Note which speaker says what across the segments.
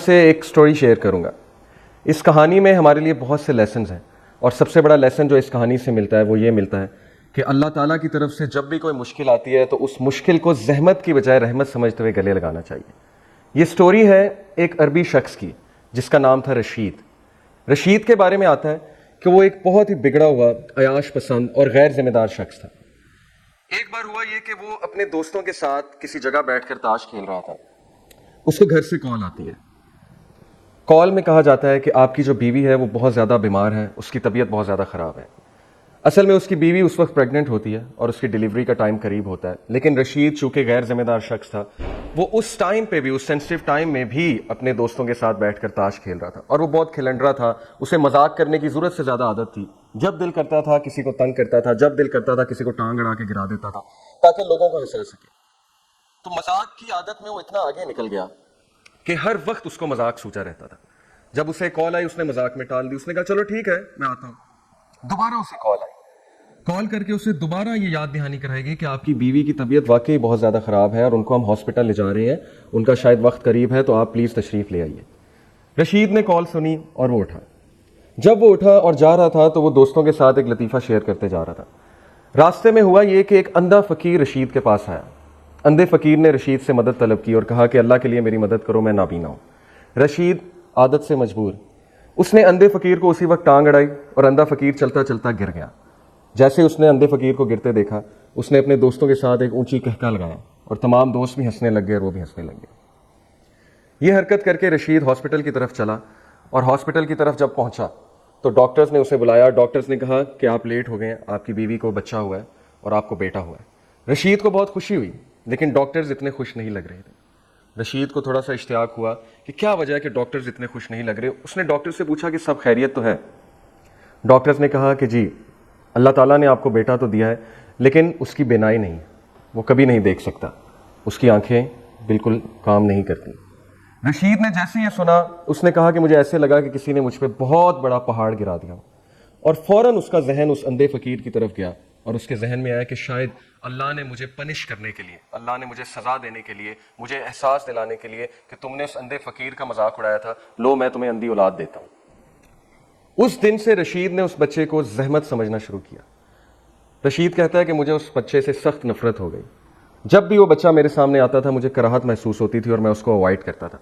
Speaker 1: سے ایک story share کروں گا. اس کہانی میں ہمارے لیے بہت سے لیسنز ہیں, اور سب سے بڑا لیسن جو اس کہانی سے ملتا ہے وہ یہ ملتا ہے کہ اللہ تعالیٰ کی طرف سے جب بھی کوئی مشکل آتی ہے تو اس مشکل کو زحمت کی بجائے رحمت سمجھتے ہوئے گلے لگانا چاہیے. یہ سٹوری ہے ایک عربی شخص کی جس کا نام تھا رشید. رشید کے بارے میں آتا ہے کہ وہ ایک بہت ہی بگڑا ہوا, عیاش پسند اور غیر ذمہ دار شخص تھا. ایک بار ہوا یہ کہ وہ اپنے دوستوں کے ساتھ کسی جگہ بیٹھ کر تاش کھیل رہا تھا. اس کو گھر سے کال آتی ہے. کال میں کہا جاتا ہے کہ آپ کی جو بیوی ہے وہ بہت زیادہ بیمار ہے, اس کی طبیعت بہت زیادہ خراب ہے. اصل میں اس کی بیوی اس وقت پریگننٹ ہوتی ہے اور اس کی ڈیلیوری کا ٹائم قریب ہوتا ہے, لیکن رشید چونکہ غیر ذمہ دار شخص تھا وہ اس ٹائم پہ بھی, اس سینسٹیو ٹائم میں بھی اپنے دوستوں کے ساتھ بیٹھ کر تاش کھیل رہا تھا. اور وہ بہت کھلنڈرا تھا, اسے مذاق کرنے کی ضرورت سے زیادہ عادت تھی. جب دل کرتا تھا کسی کو تنگ کرتا تھا, جب دل کرتا تھا کسی کو ٹانگ اڑا کے گرا دیتا تھا تاکہ لوگوں کو ہنسا سکے. تو مذاق کی عادت میں وہ اتنا آگے نکل گیا کہ ہر وقت اس کو مذاق سوچا رہتا تھا. جب اسے کال آئی اس نے مذاق میں ٹال دی, اس نے کہا چلو ٹھیک ہے میں آتا ہوں. دوبارہ اسے کال آئی, کال کر کے اسے دوبارہ یہ یاد دہانی کرائی گئی کہ آپ کی بیوی کی طبیعت واقعی بہت زیادہ خراب ہے اور ان کو ہم ہاسپٹل لے جا رہے ہیں, ان کا شاید وقت قریب ہے, تو آپ پلیز تشریف لے آئیے. رشید نے کال سنی اور وہ اٹھا. جب وہ اٹھا اور جا رہا تھا تو وہ دوستوں کے ساتھ ایک لطیفہ شیئر کرتے جا رہا تھا. راستے میں ہوا یہ کہ ایک اندھا فقیر رشید کے پاس آیا. اندھے فقیر نے رشید سے مدد طلب کی اور کہا کہ اللہ کے لیے میری مدد کرو, میں نابینا ہوں. رشید عادت سے مجبور, اس نے اندھے فقیر کو اسی وقت ٹانگ اڑائی اور اندھا فقیر چلتا چلتا گر گیا. جیسے اس نے اندھے فقیر کو گرتے دیکھا اس نے اپنے دوستوں کے ساتھ ایک اونچی کہکا لگایا اور تمام دوست بھی ہنسنے لگ گئے اور وہ بھی ہنسنے لگ گئے. یہ حرکت کر کے رشید ہاسپٹل کی طرف چلا, اور ہاسپٹل کی طرف جب پہنچا تو ڈاکٹرز نے اسے بلایا. ڈاکٹرز نے کہا کہ آپ لیٹ ہو گئے ہیں, آپ کی بیوی کو بچہ ہوا ہے اور آپ کو بیٹا ہوا ہے. رشید کو بہت خوشی ہوئی, لیکن ڈاکٹرز اتنے خوش نہیں لگ رہے تھے. رشید کو تھوڑا سا اشتیاق ہوا کہ کیا وجہ ہے کہ ڈاکٹرز اتنے خوش نہیں لگ رہے. اس نے ڈاکٹر سے پوچھا کہ سب خیریت تو ہے؟ ڈاکٹرز نے کہا کہ جی اللہ تعالیٰ نے آپ کو بیٹا تو دیا ہے, لیکن اس کی بینائی نہیں, وہ کبھی نہیں دیکھ سکتا, اس کی آنکھیں بالکل کام نہیں کرتی. رشید نے جیسے یہ سنا اس نے کہا کہ مجھے ایسے لگا کہ کسی نے مجھ پہ بہت بڑا پہاڑ گرا دیا, اور فوراً اس کا ذہن اس اندھے فقیر کی طرف گیا اور اس کے ذہن میں آیا کہ شاید اللہ نے مجھے پنش کرنے کے لیے, اللہ نے مجھے سزا دینے کے لیے, مجھے احساس دلانے کے لیے کہ تم نے اس اندھے فقیر کا مذاق اڑایا تھا, لو میں تمہیں اندھی اولاد دیتا ہوں. اس دن سے رشید نے اس بچے کو زحمت سمجھنا شروع کیا. رشید کہتا ہے کہ مجھے اس بچے سے سخت نفرت ہو گئی. جب بھی وہ بچہ میرے سامنے آتا تھا مجھے کراہت محسوس ہوتی تھی اور میں اس کو اوائڈ کرتا تھا,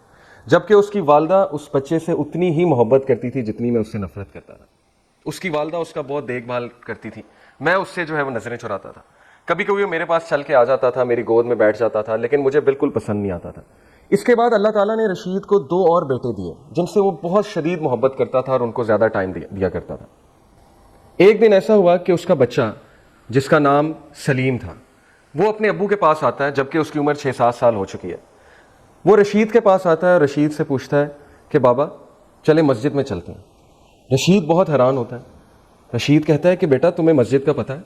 Speaker 1: جبکہ اس کی والدہ اس بچے سے اتنی ہی محبت کرتی تھی جتنی میں اس سے نفرت کرتا تھا. اس کی والدہ اس کا بہت دیکھ بھال کرتی تھی, میں اس سے جو ہے وہ نظریں چراتا تھا. کبھی کبھی وہ میرے پاس چل کے آ جاتا تھا, میری گود میں بیٹھ جاتا تھا, لیکن مجھے بالکل پسند نہیں آتا تھا. اس کے بعد اللہ تعالیٰ نے رشید کو 2 اور بیٹے دیے جن سے وہ بہت شدید محبت کرتا تھا اور ان کو زیادہ ٹائم دیا کرتا تھا. ایک دن ایسا ہوا کہ اس کا بچہ جس کا نام سلیم تھا وہ اپنے ابو کے پاس آتا ہے, جبکہ اس کی عمر 6-7 سال ہو چکی ہے. وہ رشید کے پاس آتا ہے اور رشید سے پوچھتا ہے کہ بابا چلے مسجد میں چلتے ہیں. رشید بہت حیران ہوتا ہے. رشید کہتا ہے کہ بیٹا تمہیں مسجد کا پتہ ہے؟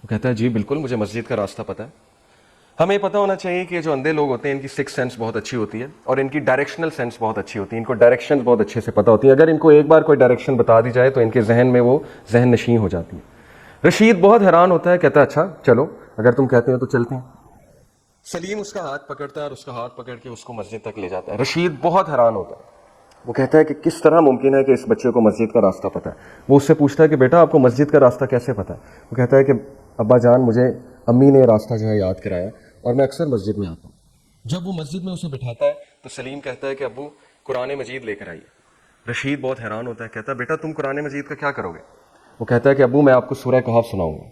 Speaker 1: وہ کہتا ہے جی بالکل مجھے مسجد کا راستہ پتہ ہے. ہمیں پتہ ہونا چاہیے کہ جو اندھے لوگ ہوتے ہیں ان کی سکس سینس بہت اچھی ہوتی ہے اور ان کی ڈائریکشنل سینس بہت اچھی ہوتی ہے, ان کو ڈائریکشن بہت اچھے سے پتہ ہوتی ہے. اگر ان کو ایک بار کوئی ڈائریکشن بتا دی جائے تو ان کے ذہن میں وہ ذہن نشین ہو جاتی ہے. رشید بہت حیران ہوتا ہے, کہتا ہے اچھا چلو اگر تم کہتے ہیں تو چلتے ہیں. سلیم اس کا ہاتھ پکڑتا ہے اور اس کا ہاتھ پکڑ کے اس کو مسجد تک لے جاتا ہے. رشید بہت حیران ہوتا ہے, وہ کہتا ہے کہ کس طرح ممکن ہے کہ اس بچے کو مسجد کا راستہ پتہ ہے. وہ اس سے پوچھتا ہے کہ بیٹا آپ کو مسجد کا راستہ کیسے پتہ ہے؟ وہ کہتا ہے کہ ابا جان مجھے امی نے راستہ جو ہے یاد کرایا اور میں اکثر مسجد میں آتا ہوں. جب وہ مسجد میں اسے بٹھاتا ہے تو سلیم کہتا ہے کہ ابو قرآن مجید لے کر آئیے. رشید بہت حیران ہوتا ہے, کہتا ہے بیٹا تم قرآن مجید کا کیا کرو گے؟ وہ کہتا ہے کہ ابو میں آپ کو سورہ کہف سناؤں گا.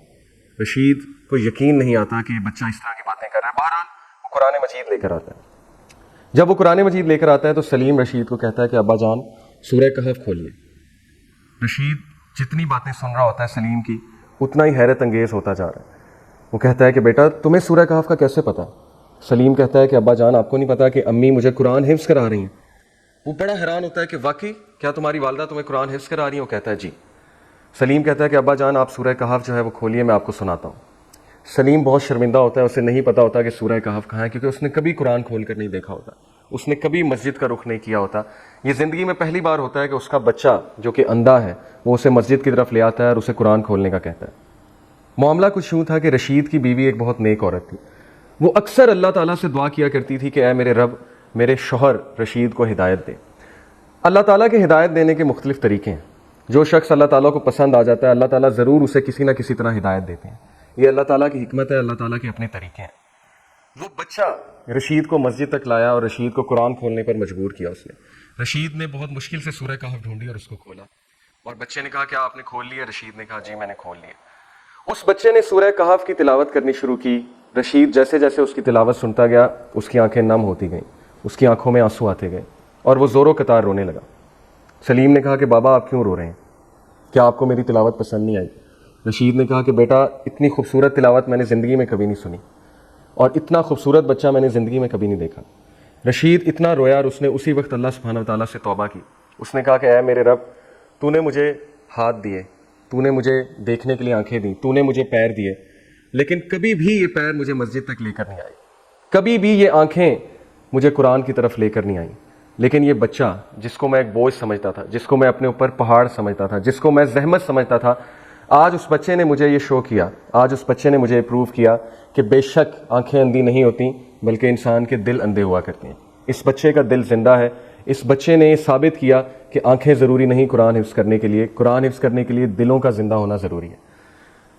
Speaker 1: رشید کو یقین نہیں آتا کہ یہ بچہ اس طرح کی باتیں کر رہا ہے. بہرحال وہ قرآن مجید لے کر آتا ہے. جب وہ قرآن مجید لے کر آتا ہے تو سلیم رشید کو کہتا ہے کہ ابا جان سورہ کہف کھولیے. رشید جتنی باتیں سن رہا ہوتا ہے سلیم کی اتنا ہی حیرت انگیز ہوتا جا رہا ہے. وہ کہتا ہے کہ بیٹا تمہیں سورہ کہف کا کیسے پتہ؟ سلیم کہتا ہے کہ ابا جان آپ کو نہیں پتا کہ امی مجھے قرآن حفظ کرا رہی ہیں. وہ بڑا حیران ہوتا ہے کہ واقعی کیا تمہاری والدہ تمہیں قرآن حفظ کرا رہی ہیں؟ وہ کہتا ہے جی. سلیم کہتا ہے کہ ابا جان آپ سورہ کہف جو ہے وہ کھولیے, میں آپ کو سناتا ہوں. سلیم بہت شرمندہ ہوتا ہے, اسے نہیں پتا ہوتا کہ سورہ کہف کہاں ہے, کیونکہ اس نے کبھی قرآن کھول کر نہیں دیکھا ہوتا, اس نے کبھی مسجد کا رخ نہیں کیا ہوتا. یہ زندگی میں پہلی بار ہوتا ہے کہ اس کا بچہ جو کہ اندھا ہے وہ اسے مسجد کی طرف لے آتا ہے اور اسے قرآن کھولنے کا کہتا ہے. معاملہ کچھ یوں تھا کہ رشید کی بیوی ایک بہت نیک عورت تھی. وہ اکثر اللہ تعالیٰ سے دعا کیا کرتی تھی کہ اے میرے رب میرے شوہر رشید کو ہدایت دے. اللہ تعالیٰ کے ہدایت دینے کے مختلف طریقے ہیں. جو شخص اللہ تعالیٰ کو پسند آ جاتا ہے اللہ تعالیٰ ضرور اسے کسی نہ کسی طرح ہدایت دیتے ہیں. یہ اللہ تعالیٰ کی حکمت ہے, اللہ تعالیٰ کے اپنے طریقے ہیں. وہ بچہ رشید کو مسجد تک لایا اور رشید کو قرآن کھولنے پر مجبور کیا اس نے. رشید نے بہت مشکل سے سورہ کہف ڈھونڈی اور اس کو کھولا, اور بچے نے کہا کیا آپ نے کھول لیا؟ رشید نے کہا جی میں نے کھول لیا. اس بچے نے سورہ کہف کی تلاوت کرنی شروع کی. رشید جیسے جیسے اس کی تلاوت سنتا گیا اس کی آنکھیں نم ہوتی گئیں, اس کی آنکھوں میں آنسو آتے گئے اور وہ زور و قطار رونے لگا. سلیم نے کہا کہ بابا آپ کیوں رو رہے ہیں؟ کیا آپ کو میری تلاوت پسند نہیں آئی؟ رشید نے کہا کہ بیٹا اتنی خوبصورت تلاوت میں نے زندگی میں کبھی نہیں سنی, اور اتنا خوبصورت بچہ میں نے زندگی میں کبھی نہیں دیکھا. رشید اتنا رویا اور اس نے اسی وقت اللہ سبحانہ و تعالیٰ سے توبہ کی. اس نے کہا کہ اے میرے رب, تو نے مجھے ہاتھ دیے, تو نے مجھے دیکھنے کے لیے آنکھیں دیں, تو نے مجھے پیر دیے, لیکن کبھی بھی یہ پیر مجھے مسجد تک لے کر نہیں آئی, کبھی بھی یہ آنکھیں مجھے قرآن کی طرف لے کر نہیں آئیں. لیکن یہ بچہ جس کو میں ایک بوجھ سمجھتا تھا, جس کو میں اپنے اوپر پہاڑ سمجھتا تھا, جس کو میں زحمت سمجھتا تھا, آج اس بچے نے مجھے یہ شو کیا, آج اس بچے نے مجھے پروو کیا کہ بے شک آنکھیں اندھی نہیں ہوتیں بلکہ انسان کے دل اندھے ہوا کرتے ہیں. اس بچے کا دل زندہ ہے. اس بچے نے یہ ثابت کیا کہ آنکھیں ضروری نہیں قرآن حفظ کرنے کے لیے, قرآن حفظ کرنے کے لیے دلوں کا زندہ ہونا ضروری ہے.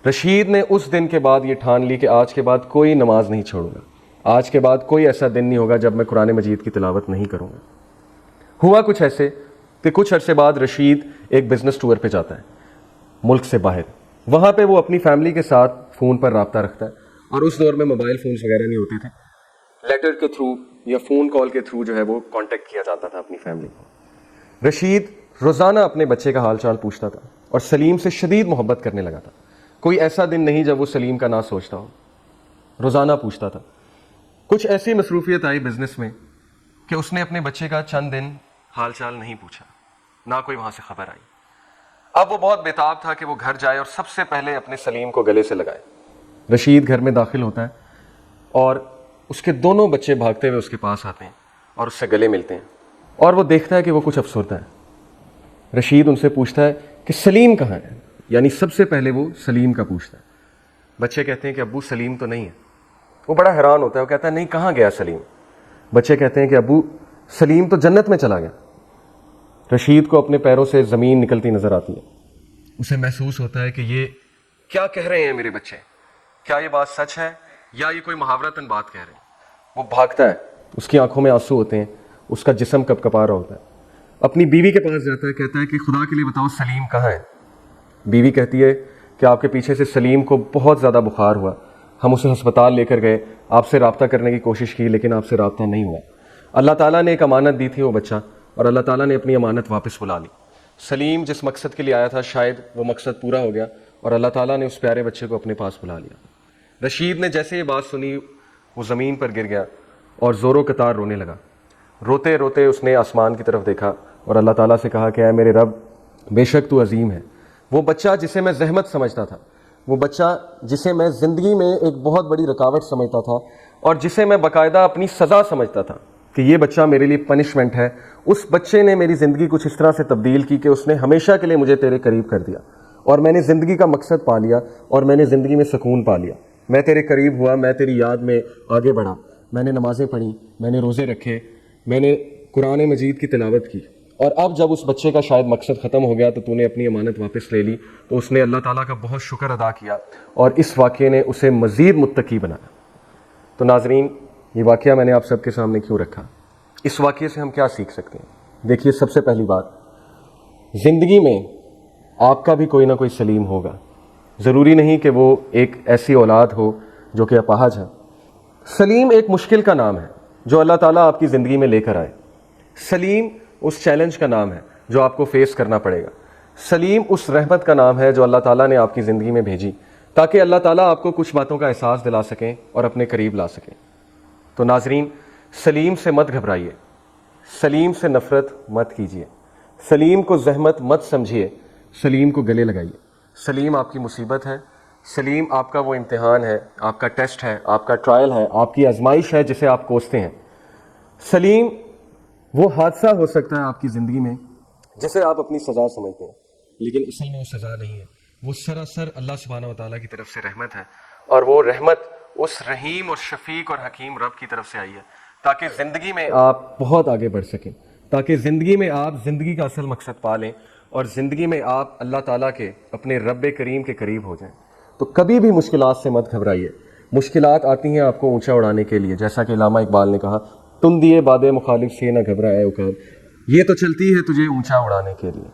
Speaker 1: رشید نے اس دن کے بعد یہ ٹھان لی کہ آج کے بعد کوئی نماز نہیں چھوڑوں گا, آج کے بعد کوئی ایسا دن نہیں ہوگا جب میں قرآن مجید کی تلاوت نہیں کروں گا. ہوا کچھ ایسے کہ کچھ عرصے بعد رشید ایک بزنس ٹور پہ جاتا ہے ملک سے باہر. وہاں پہ وہ اپنی فیملی کے ساتھ فون پر رابطہ رکھتا ہے, اور اس دور میں موبائل فونز وغیرہ نہیں ہوتے تھے. لیٹر کے تھرو یا فون کال کے تھرو جو ہے وہ کانٹیکٹ کیا جاتا تھا اپنی فیملی کو. رشید روزانہ اپنے بچے کا حال چال پوچھتا تھا اور سلیم سے شدید محبت کرنے لگا تھا. کوئی ایسا دن نہیں جب وہ سلیم کا نہ سوچتا ہو, روزانہ پوچھتا تھا. کچھ ایسی مصروفیت آئی بزنس میں کہ اس نے اپنے بچے کا چند دن حال چال نہیں پوچھا, نہ کوئی وہاں سے خبر آئی. اب وہ بہت بےتاب تھا کہ وہ گھر جائے اور سب سے پہلے اپنے سلیم کو گلے سے لگائے. رشید گھر میں داخل ہوتا ہے اور اس کے دونوں بچے بھاگتے ہوئے اس کے پاس آتے ہیں اور اس سے گلے ملتے ہیں, اور وہ دیکھتا ہے کہ وہ کچھ افسردہ ہے. رشید ان سے پوچھتا ہے کہ سلیم کہاں ہے, یعنی سب سے پہلے وہ سلیم کا پوچھتا ہے. بچے کہتے ہیں کہ ابو سلیم تو نہیں ہے. وہ بڑا حیران ہوتا ہے, وہ کہتا ہے نہیں کہاں گیا سلیم؟ بچے کہتے ہیں کہ ابو سلیم تو جنت میں چلا گیا. رشید کو اپنے پیروں سے زمین نکلتی نظر آتی ہے. اسے محسوس ہوتا ہے کہ یہ کیا کہہ رہے ہیں میرے بچے, کیا یہ بات سچ ہے یا یہ کوئی محاورتاً بات کہہ رہے ہیں. وہ بھاگتا ہے, اس کی آنکھوں میں آنسو ہوتے ہیں, اس کا جسم کپ کپا رہا ہوتا ہے. اپنی بیوی کے پاس جاتا ہے, کہتا ہے کہ خدا کے لیے بتاؤ سلیم کہاں ہے. بیوی کہتی ہے کہ آپ کے پیچھے سے سلیم کو بہت زیادہ بخار ہوا, ہم اسے ہسپتال لے کر گئے, آپ سے رابطہ کرنے کی کوشش کی لیکن آپ سے رابطہ نہیں ہوا. اللہ تعالیٰ نے ایک امانت دی تھی وہ بچہ, اور اللہ تعالیٰ نے اپنی امانت واپس بلا لی. سلیم جس مقصد کے لیے آیا تھا شاید وہ مقصد پورا ہو گیا, اور اللہ تعالیٰ نے اس پیارے بچے کو اپنے پاس بلا لیا. رشید نے جیسے یہ بات سنی وہ زمین پر گر گیا اور زور و قطار رونے لگا. روتے روتے اس نے آسمان کی طرف دیکھا اور اللہ تعالیٰ سے کہا کہ اے میرے رب, بے شک تو عظیم ہے. وہ بچہ جسے میں زحمت سمجھتا تھا, وہ بچہ جسے میں زندگی میں ایک بہت بڑی رکاوٹ سمجھتا تھا, اور جسے میں باقاعدہ اپنی سزا سمجھتا تھا کہ یہ بچہ میرے لیے پنشمنٹ ہے, اس بچے نے میری زندگی کچھ اس طرح سے تبدیل کی کہ اس نے ہمیشہ کے لیے مجھے تیرے قریب کر دیا, اور میں نے زندگی کا مقصد پا لیا, اور میں نے زندگی میں سکون پا لیا. میں تیرے قریب ہوا, میں تیری یاد میں آگے بڑھا, میں نے نمازیں پڑھی, میں نے روزے رکھے, میں نے قرآن مجید کی تلاوت کی. اور اب جب اس بچے کا شاید مقصد ختم ہو گیا تو تو نے اپنی امانت واپس لے لی, تو اس نے اللہ تعالیٰ کا بہت شکر ادا کیا, اور اس واقعے نے اسے مزید متقی بنایا. تو ناظرین, یہ واقعہ میں نے آپ سب کے سامنے کیوں رکھا؟ اس واقعے سے ہم کیا سیکھ سکتے ہیں؟ دیکھیے, سب سے پہلی بات, زندگی میں آپ کا بھی کوئی نہ کوئی سلیم ہوگا. ضروری نہیں کہ وہ ایک ایسی اولاد ہو جو کہ اپاہج ہے. سلیم ایک مشکل کا نام ہے جو اللہ تعالیٰ آپ کی زندگی میں لے کر آئے. سلیم اس چیلنج کا نام ہے جو آپ کو فیس کرنا پڑے گا. سلیم اس رحمت کا نام ہے جو اللہ تعالیٰ نے آپ کی زندگی میں بھیجی تاکہ اللہ تعالیٰ آپ کو کچھ باتوں کا احساس دلا سکیں اور اپنے قریب لا سکیں. تو ناظرین, سلیم سے مت گھبرائیے, سلیم سے نفرت مت کیجیے, سلیم کو زحمت مت سمجھیے, سلیم کو گلے لگائیے. سلیم آپ کی مصیبت ہے, سلیم آپ کا وہ امتحان ہے, آپ کا ٹیسٹ ہے, آپ کا ٹرائل ہے, آپ کی آزمائش ہے جسے آپ کوستے ہیں. سلیم وہ حادثہ ہو سکتا ہے آپ کی زندگی میں جسے آپ اپنی سزا سمجھتے ہیں, لیکن اصل میں وہ سزا نہیں ہے, وہ سراسر اللہ سبحانہ و تعالیٰ کی طرف سے رحمت ہے, اور وہ رحمت اس رحیم اور شفیق اور حکیم رب کی طرف سے آئی ہے تاکہ زندگی میں آپ بہت آگے بڑھ سکیں, تاکہ زندگی میں آپ زندگی کا اصل مقصد پا لیں اور زندگی میں آپ اللہ تعالیٰ کے اپنے رب کریم کے قریب ہو جائیں۔ تو کبھی بھی مشکلات سے مت گھبرائیے، مشکلات آتی ہیں آپ کو اونچا اڑانے کے لیے، جیسا کہ علامہ اقبال نے کہا، تم دیے باد مخالف سے نہ گھبرائے عقاب، یہ تو چلتی ہے تجھے اونچا اڑانے کے لیے۔